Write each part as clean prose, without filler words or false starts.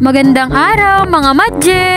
Magandang araw mga madje!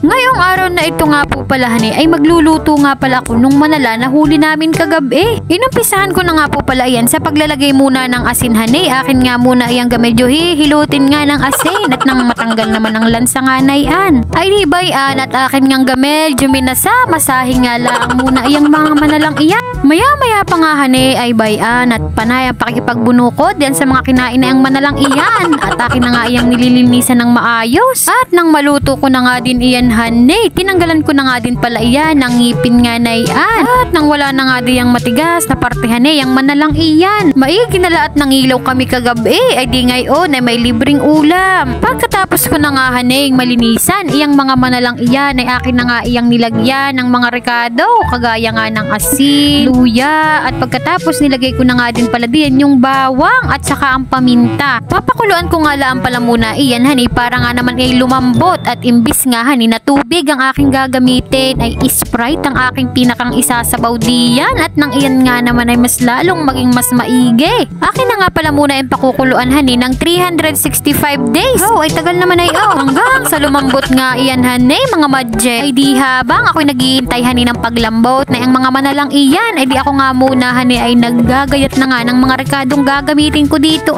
Ngayong araw na ito nga po pala honey ay magluluto nga pala ako nung manala na huli namin kagabi. Inumpisahan ko na nga po pala yan sa paglalagay muna ng asin honey. Akin nga muna iyang medyo hihilutin nga ng asin at nang matanggal naman ang lansa nga na yan. Ay di ba yan at akin nga medyo minasa masahin nga lang muna iyang mga manalang iyan. Maya pa nga honey ay bayan at panay ang pakipagbunukod yan sa mga kinain na yung manalang iyan. At akin na nga iyang nililinisan ng maayos. At nang maluto ko na nga din iyan honey, tinanggalan ko na nga din pala iyan ng ngipin nga na iyan. At nang wala na nga din yung matigas na parte honey, yung manalang iyan. Maigi na lahat ng ilaw kami kagabi ay di ngayon ay may libreng ulam. Pagkatapos ko na nga honey malinisan, iyang mga manalang iyan ay akin na nga iyang nilagyan ng mga rekado kagaya nga ng asin, luya at pagkatapos nilagay ko na nga din pala din yung bawang at saka ang paminta. Papakuluan ko nga lang pala muna iyan honey para nga naman ay lumambot at imbis nga honey na tubig ang aking gagamitin ay Sprite ang aking pinakang isasabaw diyan at nang iyan nga naman ay mas lalong maging mas maigi. Akin na nga pala muna yung pakukuluan honey ng 365 days. Oh ay tagal naman ay hanggang sa lumambot nga iyan honey mga madje. Ay di habang ako'y naghihintay honey ng paglambot na yung mga manalang iyan ay di ako nga muna honey ay naggagayat na nga ng mga rekadong gagamitin ko dito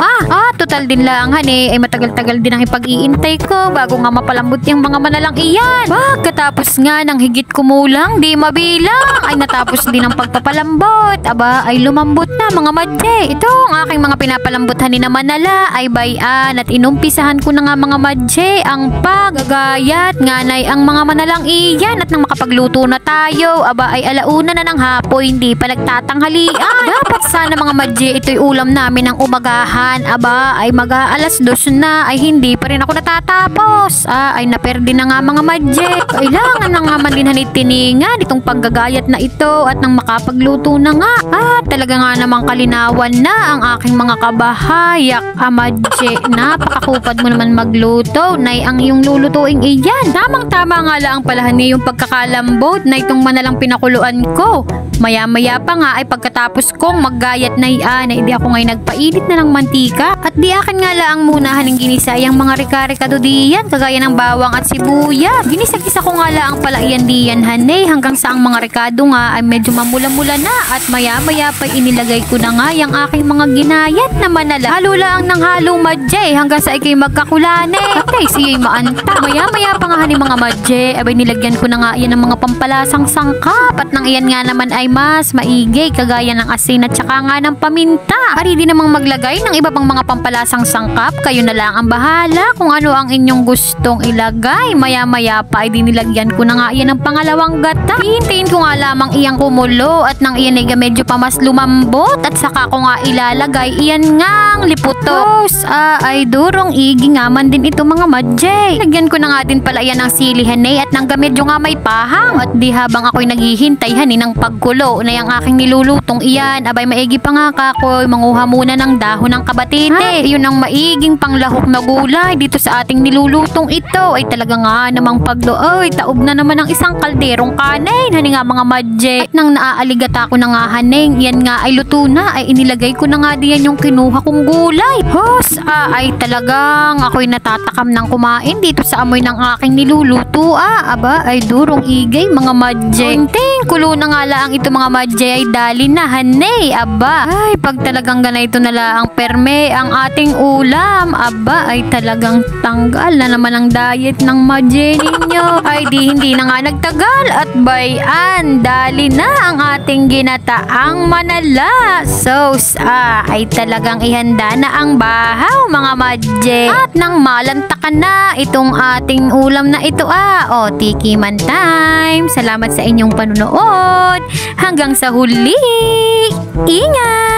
total din lang honey ay matagal-tagal din ang ipag-iintay ko bago nga mapalambot yung mga manalang iyan. Pagkatapos nga ng higit kumulang di mabilang ay natapos din ang pagpapalambot. Aba ay lumambot na mga madje. Ito ang aking mga pinapalambot honey na manala ay bayan at inumpisahan ko na nga mga madje ang paggagayat nga nay ang mga manalang iyan at nang makapagluto na tayo aba ay alauna na ng hapon hindi pa nagtatanghalian. Dapat sana mga madje ito'y ulam namin ng umagahan aba ay mag-aalas 2 na ay hindi pa rin ako natatapos. Ay naperdi na nga mga madje. Kailangan na nga man din hanitiningan itong paggagayat na ito at nang makapagluto na nga. Talaga nga namang kalinawan na ang aking mga kabahayak madje. Napakakupad mo naman magluto na ang iyong lulutuing iyan. Tamang-tama nga lang pala yung pagkakalambot na itong manalang pinakuluan ko. Maya-maya pa nga ay pagkatapos kong maggayat na iyan ay di ako ngayon nagpainit na ng mantika at di akin nga lang muna haning ginisa yung mga rika-rikado diyan kagaya ng bawang at sibuyas. Ginisa-gisa ko nga lang pala iyan diyan hanay hanggang sa ang mga rikado nga ay medyo mamula-mula na at maya-maya pa inilagay ko na nga yung aking mga ginayat na manala. Halo lang ng halo madje hanggang sa ikay magkakulane. At siya'y maanta. Maya-maya pa nga haning mga madje abay nilagyan ko na nga iyan ng mga pampalasang sangkap at nang iyan nga naman ay mas maigi kagaya ng asin at saka nga ng paminta. Ari din namang maglagay ng iba pang mga pampalasang sangkap. Kayo na lang ang bahala kung ano ang inyong gustong ilagay. Maya-maya pa ay dinilagyan ko na nga iyan ng pangalawang gata. Hihintayin ko nga lamang iyang kumulo at nang iyan ay medyo pa mas lumambot at saka ko nga ilalagay iyan ngang liputos. Ay durong igi nga man din ito mga madje. Lagyan ko na nga din pala iyan ng sili hanay at nang medyo nga may pahang at di habang ako'y naghihintay hanay ng pagkulo na yung aking nilulutong iyan abay maigi pa nga kakoy manguha muna ng dahon ng kabatite. Yun ang maiging panglahok na gulay dito sa ating nilulutong ito ay talaga nga namang paglooy taob na naman ng isang kalderong kanin hani nga mga madje. At nang naaaligata ko na nga haning iyan nga ay luto na ay inilagay ko na nga diyan yung kinuha kong gulay. Ay talagang ako'y natatakam ng kumain dito sa amoy ng aking niluluto aba ay durong igay mga madje. Ting kulo na nga lang ito mga madje ay dali na hanay aba ay pag talagang ganito na lang perme ang ating ulam aba ay talagang tanggal na naman ang diet ng madje ninyo. Ay di hindi na nga nagtagal at bayan dali na ang ating ginataang manala sauce ay talagang ihanda na ang bahaw mga madje at nang malantakan na itong ating ulam na ito tikiman time. Salamat sa inyong panunood hanggang sa huli. Ingat!